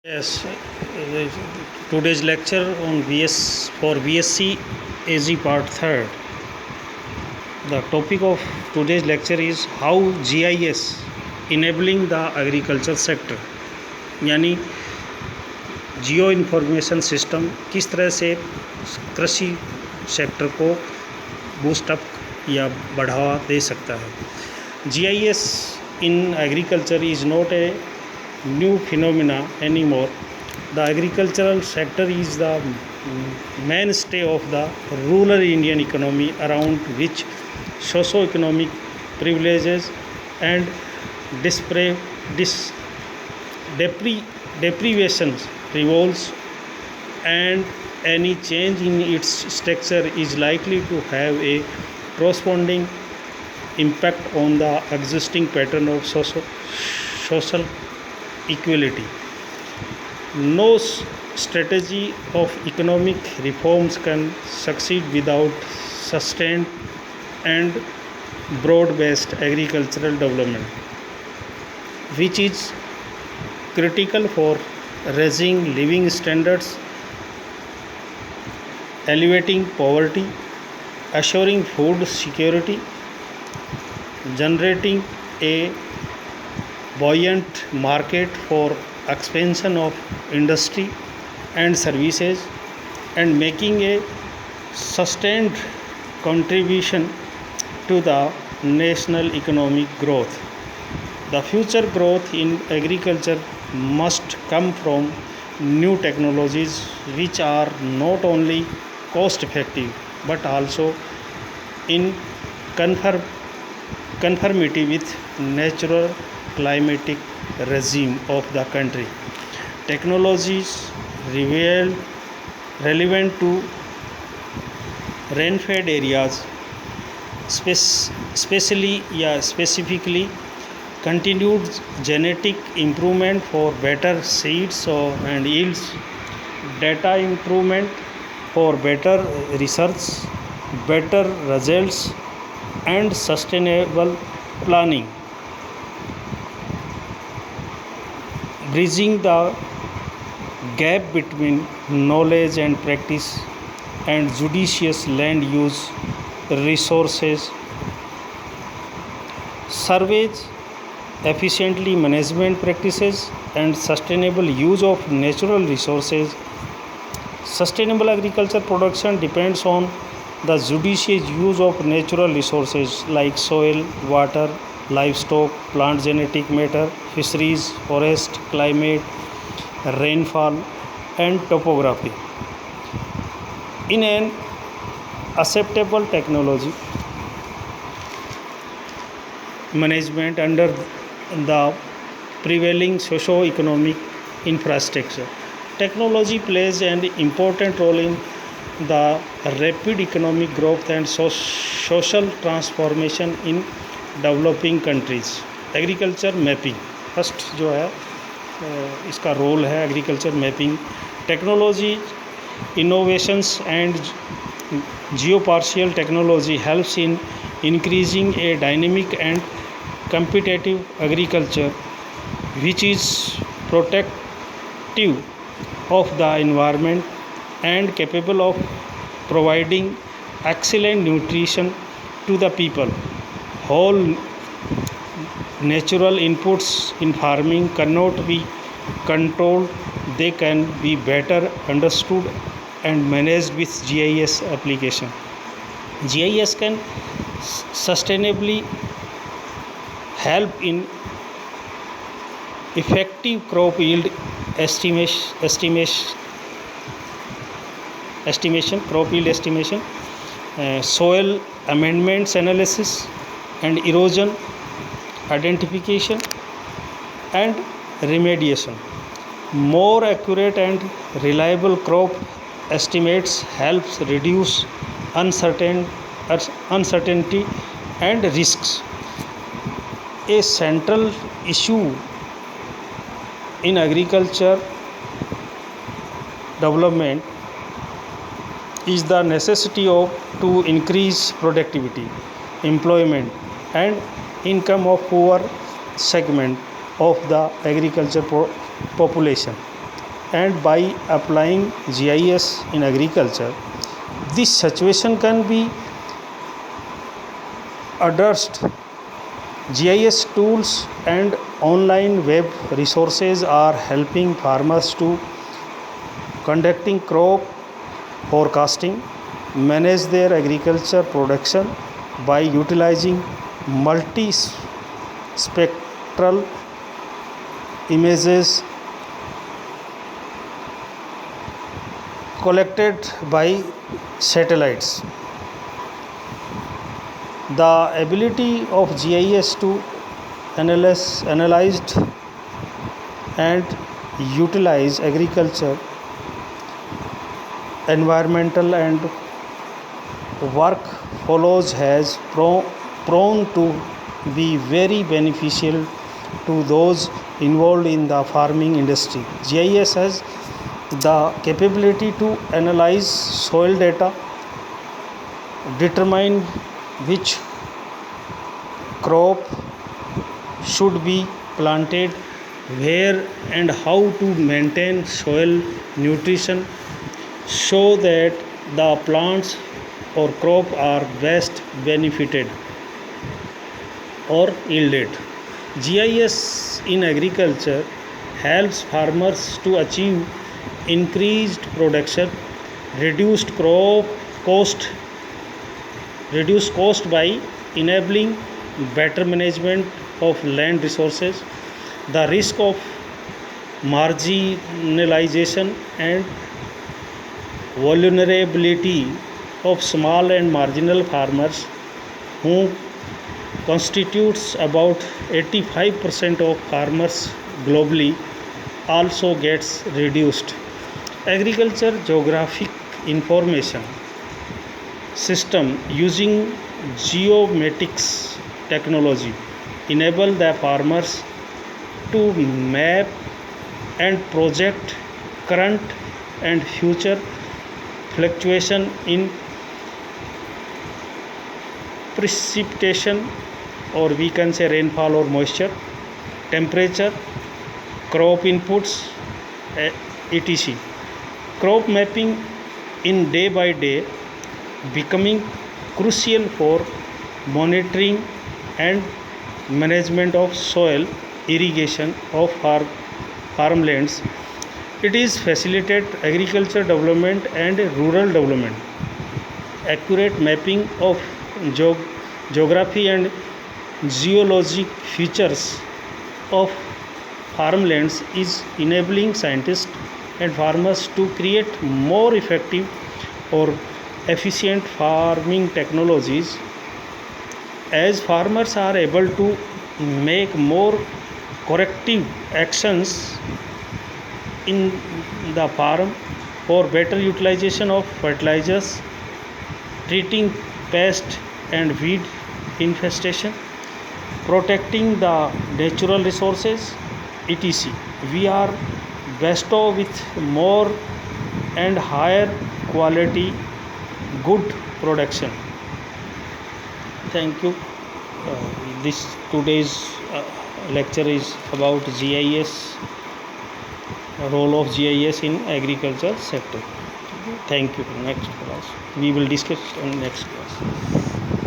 Yes, today's lecture on VSC AG Part 3rd. The topic of today's lecture is how GIS enabling the agriculture sector, यानी जियो information system किस तरह से कृषि sector को boost up या बढ़ावा दे सकता है। GIS in agriculture is not a new phenomena anymore. The agricultural sector is the mainstay of the rural Indian economy, around which socio-economic privileges and deprivations revolves, and any change in its structure is likely to have a corresponding impact on the existing pattern of social equality. No strategy of economic reforms can succeed without sustained and broad-based agricultural development, which is critical for raising living standards, alleviating poverty, assuring food security, generating a buoyant market for expansion of industry and services, and making a sustained contribution to the national economic growth. The future growth in agriculture must come from new technologies which are not only cost effective but also in conformity with natural climatic regime of the country. Technologies relevant to rain-fed areas, specifically continued genetic improvement for better seeds and yields, data improvement for better research, better results, and sustainable planning, bridging the gap between knowledge and practice, and judicious land use resources surveys, efficiently management practices, and sustainable use of natural resources. Sustainable agriculture production depends on the judicious use of natural resources like soil, water, livestock, plant genetic matter, fisheries, forest, climate, rainfall, and topography in an acceptable technology management under the prevailing socio-economic infrastructure. Technology plays an important role in the rapid economic growth and social transformation in developing countries. Agriculture mapping first जो है इसका role है agriculture mapping. Technology innovations and geospatial technology helps in increasing a dynamic and competitive agriculture which is protective of the environment and capable of providing excellent nutrition to the people. Whole natural inputs in farming cannot be controlled. They can be better understood and managed with GIS application. GIS can sustainably help in effective crop yield crop yield estimation, soil amendments analysis, and erosion identification and remediation. More accurate and reliable crop estimates helps reduce uncertainty and risks. A central issue in agriculture development is the necessity to increase productivity, employment, and income of poor segment of the agriculture population. and by applying GIS in agriculture, this situation can be addressed. GIS tools and online web resources are helping farmers to conducting crop forecasting, manage their agriculture production by utilizing multi-spectral images collected by satellites. The ability of GIS to analyze and utilize agriculture, environmental and work follows has proven to be very beneficial to those involved in the farming industry. GIS has the capability to analyze soil data, determine which crop should be planted, where and how to maintain soil nutrition, so that the plants or crop are best benefited or yielded. GIS in agriculture helps farmers to achieve increased production, reduced crop cost, reduce cost by enabling better management of land resources, the risk of marginalization and vulnerability of small and marginal farmers, who constitutes about 85% of farmers globally, also gets reduced. Agriculture geographic information system using geomatics technology enable the farmers to map and project current and future fluctuation in precipitation, or we can say rainfall or moisture, temperature, crop inputs, etc. Crop mapping in day by day becoming crucial for monitoring and management of soil irrigation of farmlands. It is facilitate agriculture development and rural development. Accurate mapping of geography and geologic features of farmlands is enabling scientists and farmers to create more effective or efficient farming technologies. As farmers are able to make more corrective actions in the farm for better utilization of fertilizers, treating pest and weed infestation, protecting the natural resources, etc. We are bestow with more and higher quality good production. Thank you. This today's lecture is about GIS, role of GIS in agriculture sector. Thank you. Next class we will discuss on next class.